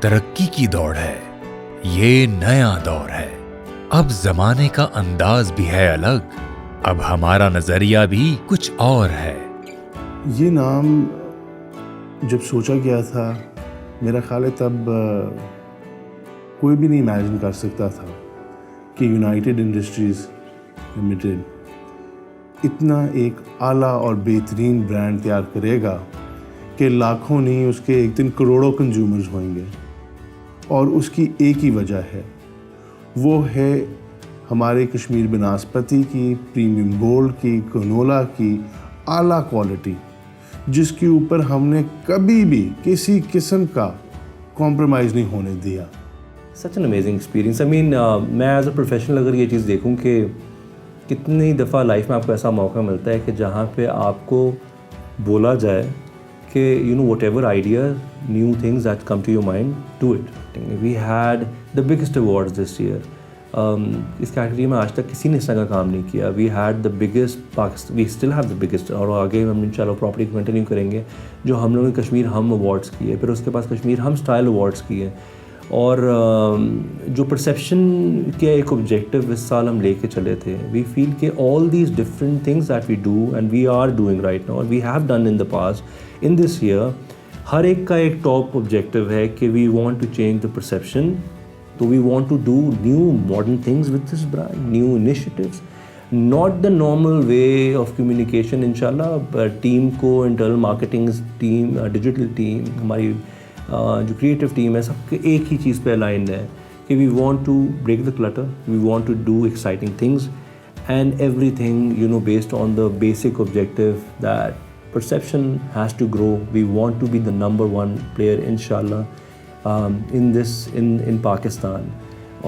तरक्की की दौड़ है, ये नया दौर है। अब जमाने का अंदाज भी है अलग, अब हमारा नजरिया भी कुछ और है। ये नाम जब सोचा गया था, मेरा ख्याल है तब कोई भी नहीं इमेजिन कर सकता था कि यूनाइटेड इंडस्ट्रीज़ लिमिटेड इतना एक आला और बेहतरीन ब्रांड तैयार करेगा कि लाखों नहीं, उसके एक दिन करोड़ों कंज्यूमर्स होंगे। और उसकी एक ही वजह है, वो है हमारे कश्मीर बनास्पति की, प्रीमियम गोल्ड की, कनोला की आला क्वालिटी, जिसके ऊपर हमने कभी भी किसी किस्म का कॉम्प्रोमाइज़ नहीं होने दिया। Such an amazing experience. I mean मैं एज अ प्रोफेशनल अगर ये चीज़ देखूं कि कितनी दफ़ा लाइफ में आपको ऐसा मौका मिलता है कि जहाँ पे आपको बोला जाए कि you know whatever idea, new things that come to your mind, do it. We had the biggest awards this year. इस कैटेगरी में आज तक किसी ने इस तरह का काम नहीं किया। We had the biggest Pakistan, we still have the biggest, और आगे हम इंशाल्लाह प्रॉपर्टी कंटिन्यू करेंगे। जो हम लोगों ने कश्मीर हम अवार्ड्स किए, फिर उसके पास कश्मीर हम स्टाइल अवार्ड्स किए, और जो परसेप्शन के एक ऑब्जेक्टिव इस साल हम लेके चले थे, वी फील कि all these different things that we do and we are doing right now, we have done in the past, in this year, हर एक का एक टॉप ऑब्जेक्टिव है कि we want to change the perception. तो we want to do new modern things with this brand, new initiatives, not the normal way of communication. इंशाल्लाह team को, internal marketing team, digital team, हमारी जो creative team है, सबके एक ही चीज़ पे align है कि we want to break the clutter, we want to do exciting things, and everything you know based on the basic objective that perception has to grow. We want to be the number one player inshallah in Pakistan,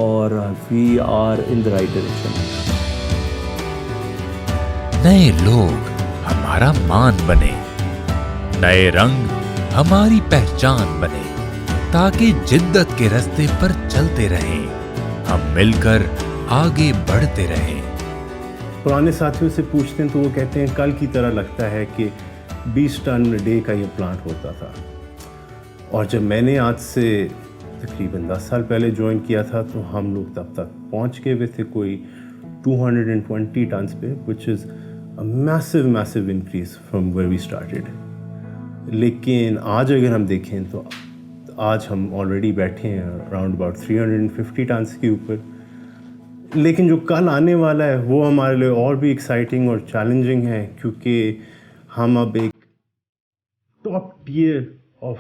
or we are in the right direction. नए लोग हमारा मान बने, नए रंग हमारी पहचान बने, ताकि जिद्दत के रास्ते पर चलते रहें, हम मिलकर आगे बढ़ते रहें। पुराने साथियों से पूछते हैं तो वो कहते हैं कल की तरह लगता है कि 20 टन डे का ये प्लांट होता था। और जब मैंने आज से तकरीबन 10 साल पहले ज्वाइन किया था तो हम लोग तब तक पहुंच गए हुए थे कोई 220 टन्स पे, which is a massive increase from where we started. लेकिन आज अगर हम देखें तो आज हम ऑलरेडी बैठे हैं अराउंड अबाउट 350 टन्स के ऊपर। लेकिन जो कल आने वाला है वो हमारे लिए और भी एक्साइटिंग और चैलेंजिंग है, क्योंकि हम अब एक टॉप टियर ऑफ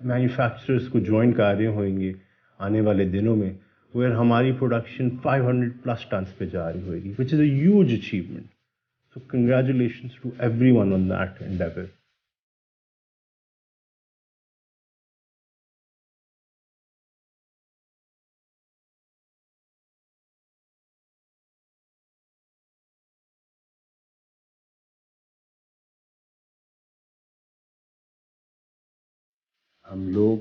मैन्युफैक्चरर्स को ज्वाइन कर रहे होंगे आने वाले दिनों में, वेयर हमारी प्रोडक्शन 500+ टन्स पे जा रही होगी, which is a huge achievement. So congratulations to everyone on that endeavour. हम लोग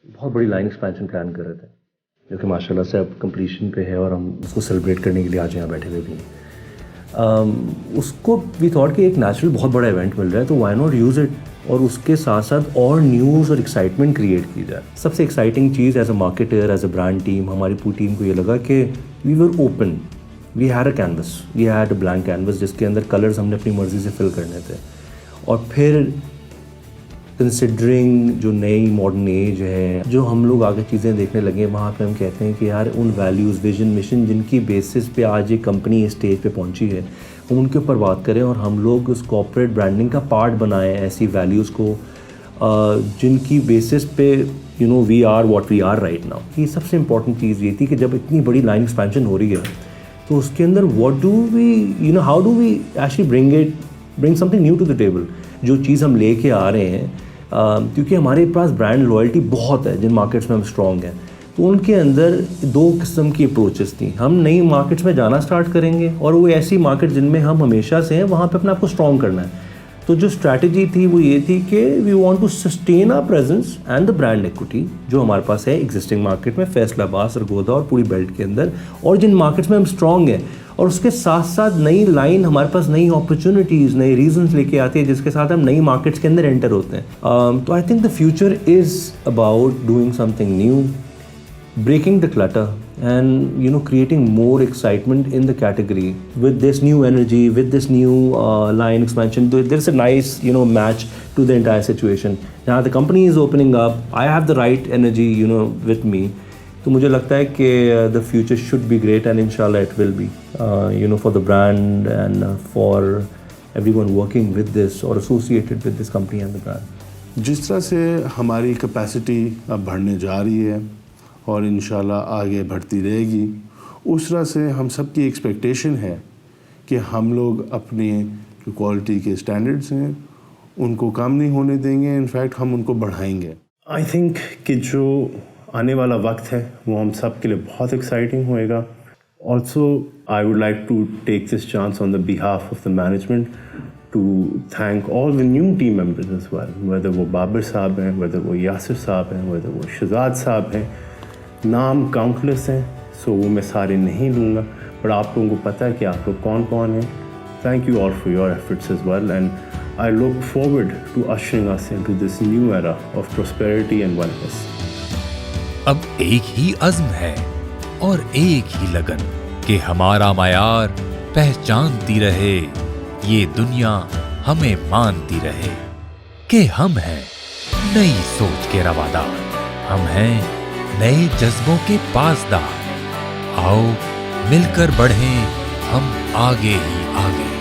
बहुत बड़ी लाइन एक्सपेंशन प्लान कर रहे थे, जो कि माशाल्लाह से अब कंप्लीशन पे है, और हम उसको सेलिब्रेट करने के लिए आज यहाँ बैठे हुए भी हैं। उसको वी थॉट कि एक नेचुरल बहुत बड़ा इवेंट मिल रहा है, तो व्हाई नॉट यूज़ इट, और उसके साथ साथ और न्यूज़ और एक्साइटमेंट क्रिएट की जाए। सबसे एक्साइटिंग चीज़ as a marketer, as a brand team, हमारी पूरी टीम को ये लगा कि we were open, we had a canvas, we had a blank canvas जिसके अंदर कलर्स हमने अपनी मर्ज़ी से फिल करने थे। और फिर कंसिडरिंग जो नई मॉडर्न एज है, जो हम लोग आगे चीज़ें देखने लगे, वहाँ पे हम कहते हैं कि यार उन वैल्यूज़, विजन, मिशन जिनकी बेसिस पे आज ये कंपनी इस स्टेज पे पहुँची है, हम उनके ऊपर बात करें और हम लोग उस कॉर्पोरेट ब्रांडिंग का पार्ट बनाएं, ऐसी वैल्यूज़ को जिनकी बेसिस पे you know we are what we are right now. ये सबसे इंपॉर्टेंट चीज़ ये थी कि जब इतनी बड़ी लाइन एक्सपेंशन हो रही है तो उसके अंदर what do we you know how do we actually bring something new to the table. जो चीज़ हम लेके आ रहे हैं, क्योंकि हमारे पास ब्रांड लॉयल्टी बहुत है, जिन मार्केट्स में हम स्ट्रॉन्ग हैं, तो उनके अंदर 2 किस्म की अप्रोचेस थी। हम नई मार्केट्स में जाना स्टार्ट करेंगे, और वो ऐसी मार्केट जिनमें हम हमेशा से हैं वहाँ पे अपने आप को स्ट्रॉन्ग करना है। तो जो स्ट्रैटेजी थी वो ये थी कि we want to sustain our presence and the brand equity जो हमारे पास है एग्जिस्टिंग मार्केट में, फैसलाबाद, सरगोदा और पूरी बेल्ट के अंदर, और जिन मार्केट्स में हम स्ट्रॉन्ग हैं, और उसके साथ साथ नई लाइन हमारे पास नई अपॉर्चुनिटीज़, नए रीजंस लेके आती है, जिसके साथ हम नई मार्केट्स के अंदर एंटर होते हैं। तो I think the future is about doing something new, breaking the clutter, and creating more excitement in the category with this new energy, with this new line expansion. There's a nice match to the entire situation. Now the company is opening up, I have the right energy with me, तो मुझे लगता है कि the future should be great, and inshallah it will be for the brand and for everyone working with this or associated with this company and the brand. जिस तरह से हमारी capacity अब बढ़ने जा रही है और इंशाल्लाह आगे बढ़ती रहेगी, उस तरह से हम सब की एक्सपेक्टेशन है कि हम लोग अपने जो क्वालिटी के स्टैंडर्ड्स हैं उनको कम नहीं होने देंगे, इनफैक्ट हम उनको बढ़ाएंगे। आई थिंक कि जो आने वाला वक्त है वो हम सब के लिए बहुत एक्साइटिंग होएगा। Also I would like to take this chance on the behalf of the management to thank all the new team members as well, whether वो बाबर साहब हैं, whether वो यासिर साहब हैं, whether वो शहजाद साहब हैं। नाम काउंटलेस हैं, सो वो मैं सारे नहीं लूँगा, बट आप लोगों को पता है कि आप लोग कौन कौन हैं। Thank you all for your efforts as well, and I look forward to ushering us into this new era of prosperity and wellness. अब एक ही अज़्म है और एक ही लगन कि हमारा मयार पहचानती रहे, ये दुनिया हमें मानती रहे कि हम हैं नई सोच के रवादार, हम हैं नए जज्बों के पासदार। आओ मिलकर बढ़ें हम आगे ही आगे।